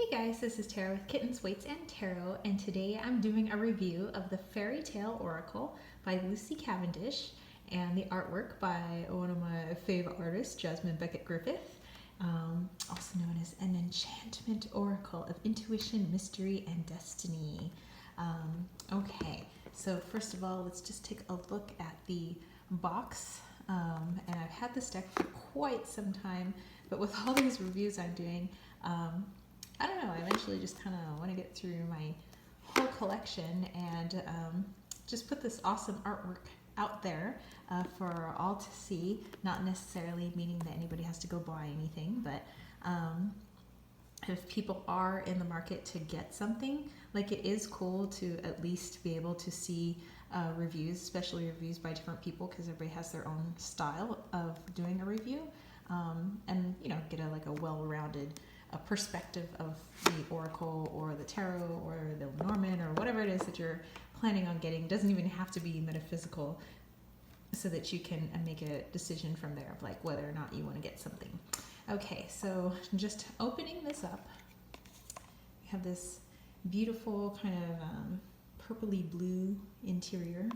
Hey guys, this is Tara with Kittens, Weights, and Tarot, and today I'm doing a review of the Faerytale Oracle by Lucy Cavendish and the artwork by one of my favorite artists, Jasmine Becket Griffith, also known as an enchantment oracle of intuition, mystery, and destiny. Okay, so first of all, let's just take a look at the box. And I've had this deck for quite some time, but with all these reviews I'm doing, I don't know, I eventually just kind of want to get through my whole collection and just put this awesome artwork out there for all to see, not necessarily meaning that anybody has to go buy anything, but if people are in the market to get something, like, it is cool to at least be able to see reviews, especially reviews by different people, because everybody has their own style of doing a review, and get a well-rounded perspective of the oracle or the tarot or the Norman or whatever it is that you're planning on getting. It doesn't even have to be metaphysical, so that you can make a decision from there of like whether or not you want to get something. Okay, so just opening this up, we have this beautiful kind of purpley blue interior,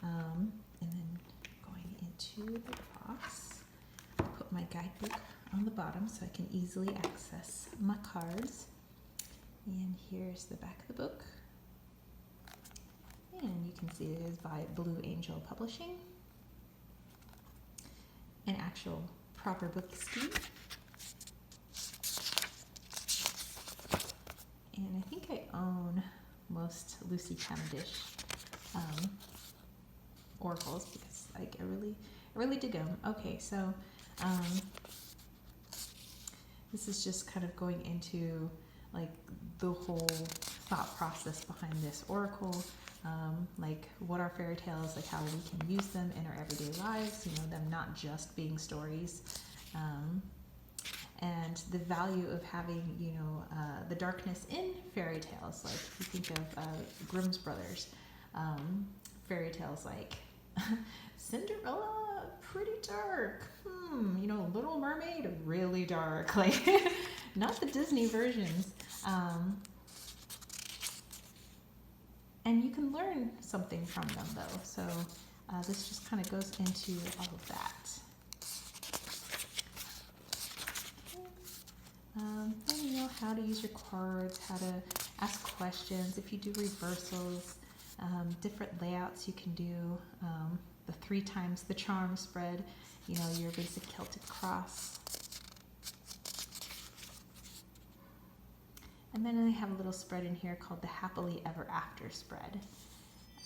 and then going into the box, I put my guidebook on the bottom so I can easily access my cards. And here's the back of the book. And you can see it is by Blue Angel Publishing. An actual proper book scheme. And I think I own most Lucy Cavendish oracles because I really dig them. Okay, so this is just kind of going into like the whole thought process behind this oracle, like what are fairy tales, like how we can use them in our everyday lives, them not just being stories, and the value of having, the darkness in fairy tales. Like if you think of Grimm's Brothers, fairy tales like Cinderella, pretty dark. Little Mermaid, really dark. Like, not the Disney versions. And you can learn something from them, though. So this just kind of goes into all of that. Then how to use your cards, how to ask questions. If you do reversals, different layouts you can do. The 3 times the charm spread, your basic Celtic cross. And then I have a little spread in here called the Happily Ever After spread.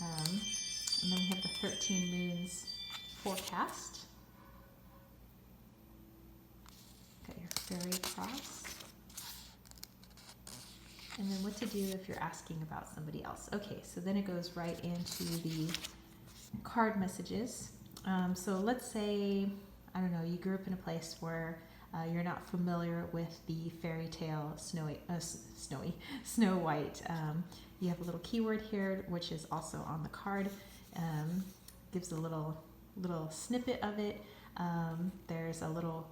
And then we have the 13 Moons forecast. Got your fairy cross. And then what to do if you're asking about somebody else. Okay, so then it goes right into the card messages. So let's say, I don't know, you grew up in a place where you're not familiar with the fairy tale Snow White. You have a little keyword here, which is also on the card. Gives a little snippet of it. There's a little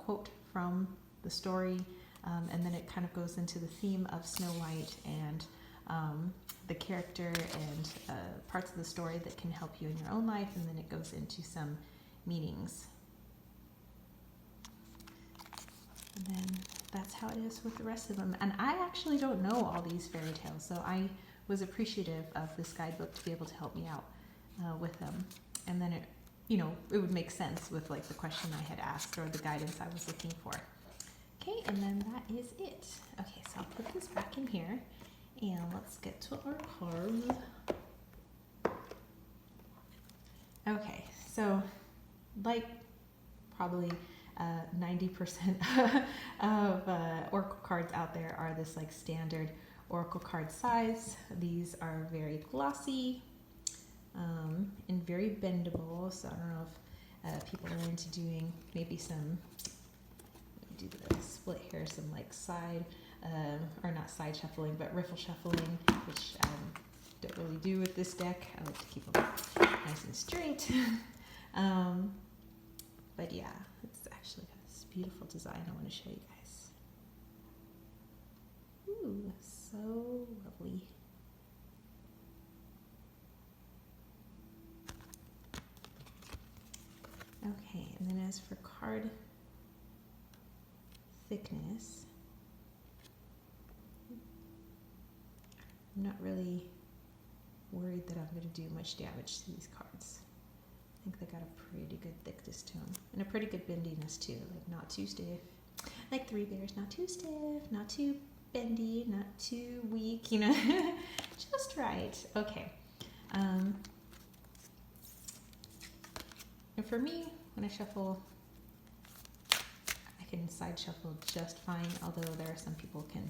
quote from the story, and then it kind of goes into the theme of Snow White and the character and parts of the story that can help you in your own life, and then it goes into some meanings. And then that's how it is with the rest of them. And I actually don't know all these fairy tales, so I was appreciative of this guidebook to be able to help me out with them. And then it would make sense with like the question I had asked or the guidance I was looking for. Okay, and then that is it. Okay, so I'll put this back in here. And let's get to our cards. Okay, so like probably 90% of oracle cards out there are this like standard oracle card size. These are very glossy and very bendable. So I don't know if people are into doing maybe some, do the split here, some like side, or not side shuffling, but riffle shuffling, which I don't really do with this deck. I like to keep them nice and straight. But yeah, it's actually got this beautiful design I want to show you guys. so lovely. Okay, and then as for card thickness, I'm not really worried that I'm going to do much damage to these cards. I think they got a pretty good thickness to them, and a pretty good bendiness too, like not too stiff. Like Three Bears, not too stiff, not too bendy, not too weak, you know, just right. Okay. And for me, when I shuffle, I can side shuffle just fine, although there are some people can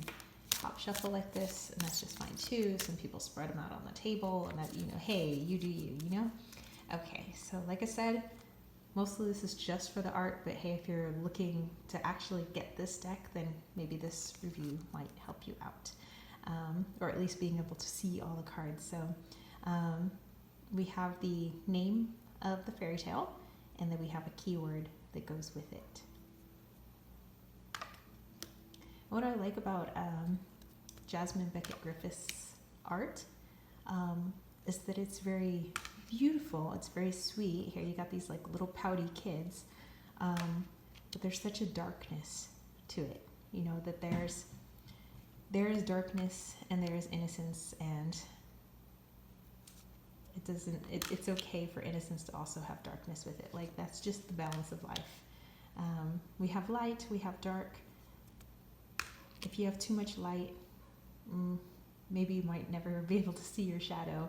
top shuffle like this, and that's just fine too. Some people spread them out on the table, and that, you know, hey, you do you, you know? Okay, so like I said, mostly this is just for the art, but hey, if you're looking to actually get this deck, then maybe this review might help you out, or at least being able to see all the cards. So we have the name of the fairy tale, and then we have a keyword that goes with it. What I like about Jasmine Becket Griffith's art is that it's very beautiful. It's very sweet. Here you got these like little pouty kids, but there's such a darkness to it. You know that there is darkness and there is innocence, and it's okay for innocence to also have darkness with it. Like that's just the balance of life. We have light, we have dark. If you have too much light, maybe you might never be able to see your shadow.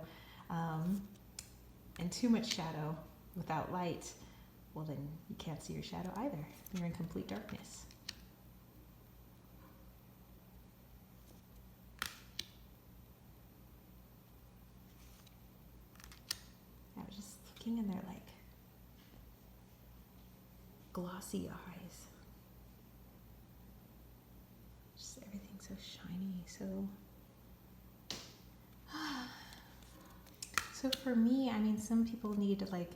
And too much shadow without light, well then you can't see your shadow either. You're in complete darkness. I was just looking in their like glossy eyes. Just everything so shiny, so. So for me, I mean, some people need like,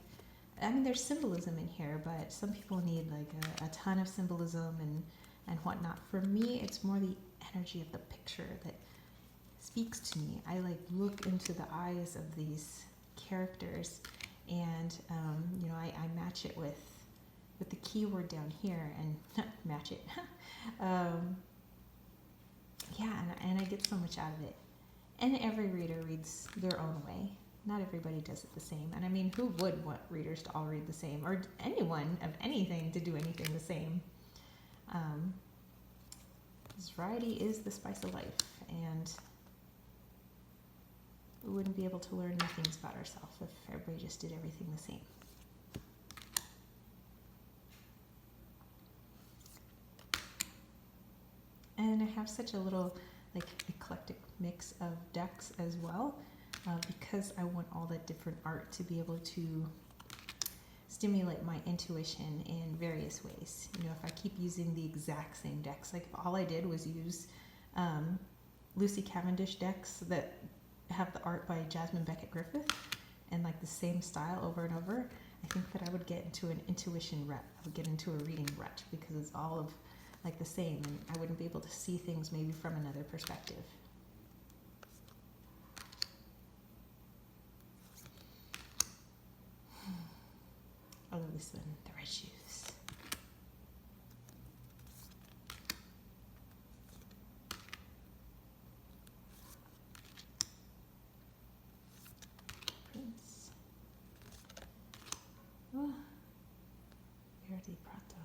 I mean, there's symbolism in here, but some people need like a ton of symbolism and whatnot. For me, it's more the energy of the picture that speaks to me. I like look into the eyes of these characters, and you know, I match it with the keyword down here, and match it. Yeah, and I get so much out of it. And every reader reads their own way. Not everybody does it the same. And I mean, who would want readers to all read the same, or anyone of anything to do anything the same? Because variety is the spice of life, and we wouldn't be able to learn new things about ourselves if everybody just did everything the same. And I have such a little like eclectic mix of decks as well, because I want all that different art to be able to stimulate my intuition in various ways. You know, if I keep using the exact same decks, like if all I did was use Lucy Cavendish decks that have the art by Jasmine Becket Griffith and like the same style over and over, I think that I would get into an intuition rut. I would get into a reading rut because it's all of like the same, and I wouldn't be able to see things maybe from another perspective. Although this one, the red shoes. Prince. Oh. Verde Prato.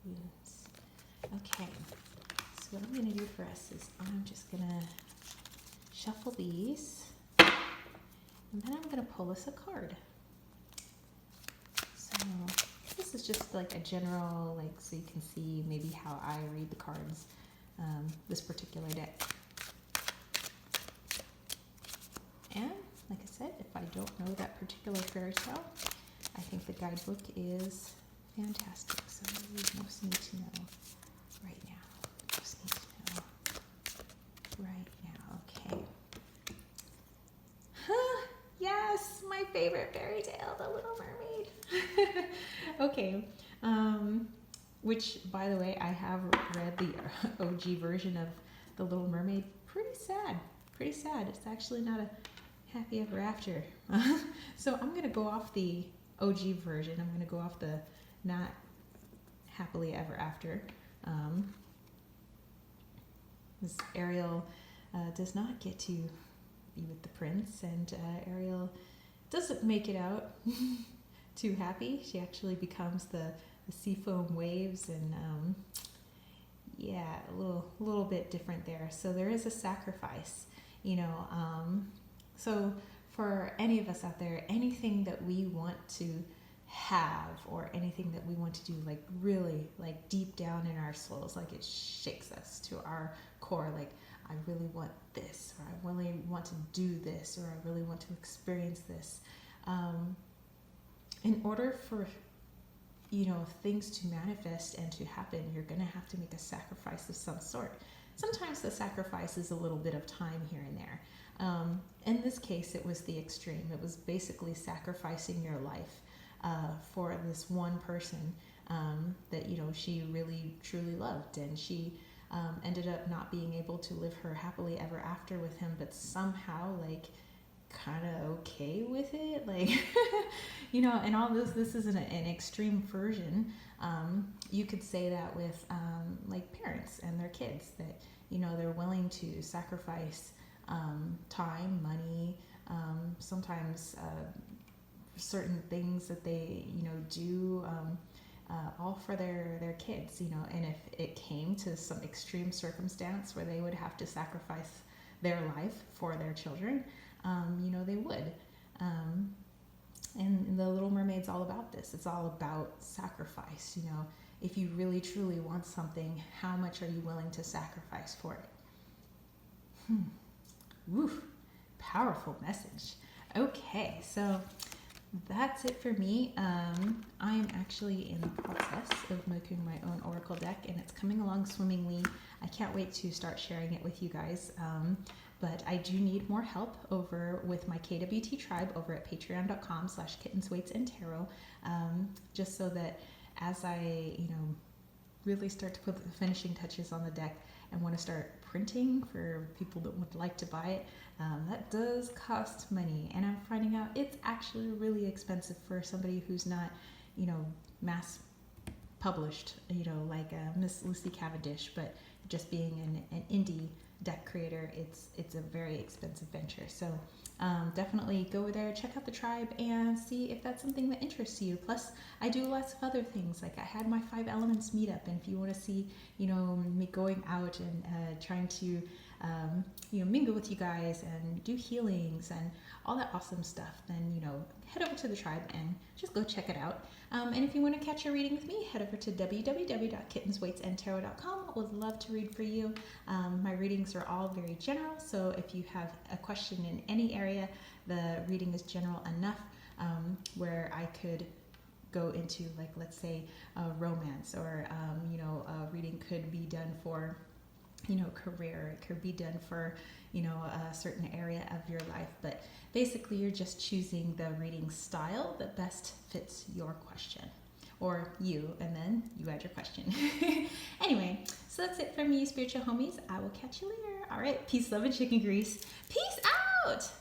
Wounds. Okay. So what I'm going to do for us is I'm just going to shuffle these. And then I'm going to pull us a card. So this is just like a general, like, so you can see maybe how I read the cards, this particular deck. And like I said, if I don't know that particular fairy tale, I think the guidebook is fantastic. So we most need to know right now. Just need to know right now. Okay. Yes, my favorite fairy tale, The Little Mermaid. Okay, which, by the way, I have read the OG version the Little Mermaid, pretty sad. Pretty sad. It's actually not a happy ever after. So I'm going to go off the OG version. I'm going to go off the not happily ever after. This Ariel does not get to be with the prince, and Ariel doesn't make it out too happy. She actually becomes the seafoam waves, and yeah, a little bit different there. So there is a sacrifice, you know. So for any of us out there, anything that we want to have, or anything that we want to do, like really like deep down in our souls, like it shakes us to our core, like I really want this, or I really want to do this, or I really want to experience this. In order for, you know, things to manifest and to happen, you're going to have to make a sacrifice of some sort. Sometimes the sacrifice is a little bit of time here and there. In this case, it was the extreme. It was basically sacrificing your life for this one person that, you know, she really truly loved, and she ended up not being able to live her happily ever after with him, but somehow like kind of okay with it, like you know. And all this is an extreme version. You could say that with like parents and their kids, that, you know, they're willing to sacrifice time, money, sometimes certain things that they, you know, do, all for their kids, you know. And if it came to some extreme circumstance where they would have to sacrifice their life for their children, you know, they would. And the Little Mermaid's all about this. It's all about sacrifice, you know. If you really truly want something, how much are you willing to sacrifice for it? Woof, powerful message. Okay, so that's it for me. I am actually in the process of making my own oracle deck, and it's coming along swimmingly. I can't wait to start sharing it with you guys. But I do need more help over with my KWT tribe over at patreon.com/kittenswaitsandtarot, just so that as I, you know, really start to put the finishing touches on the deck and want to start printing for people that would like to buy it, that does cost money, and I'm finding out it's actually really expensive for somebody who's not, you know, mass published, you know, like Miss Lucy Cavendish, but just being an indie deck creator, it's a very expensive venture. So definitely go over there, check out the tribe, and see if that's something that interests you. Plus, I do lots of other things. Like I had my 5 Elements meetup, and if you want to see, you know, me going out and trying to, you know, mingle with you guys and do healings and all that awesome stuff, then, you know, head over to the tribe and just go check it out. And if you want to catch a reading with me, head over to www.kittenswaitsandtarot.com. I would love to read for you. My readings are all very general, so if you have a question in any area, the reading is general enough where I could go into, like, let's say, romance, or, you know, a reading could be done for, you know, career. It could be done for, you know, a certain area of your life. But basically, you're just choosing the reading style that best fits your question, or you, and then you add your question. Anyway, so that's it from me, spiritual homies. I will catch you later. All right, peace, love, and chicken grease. Peace out.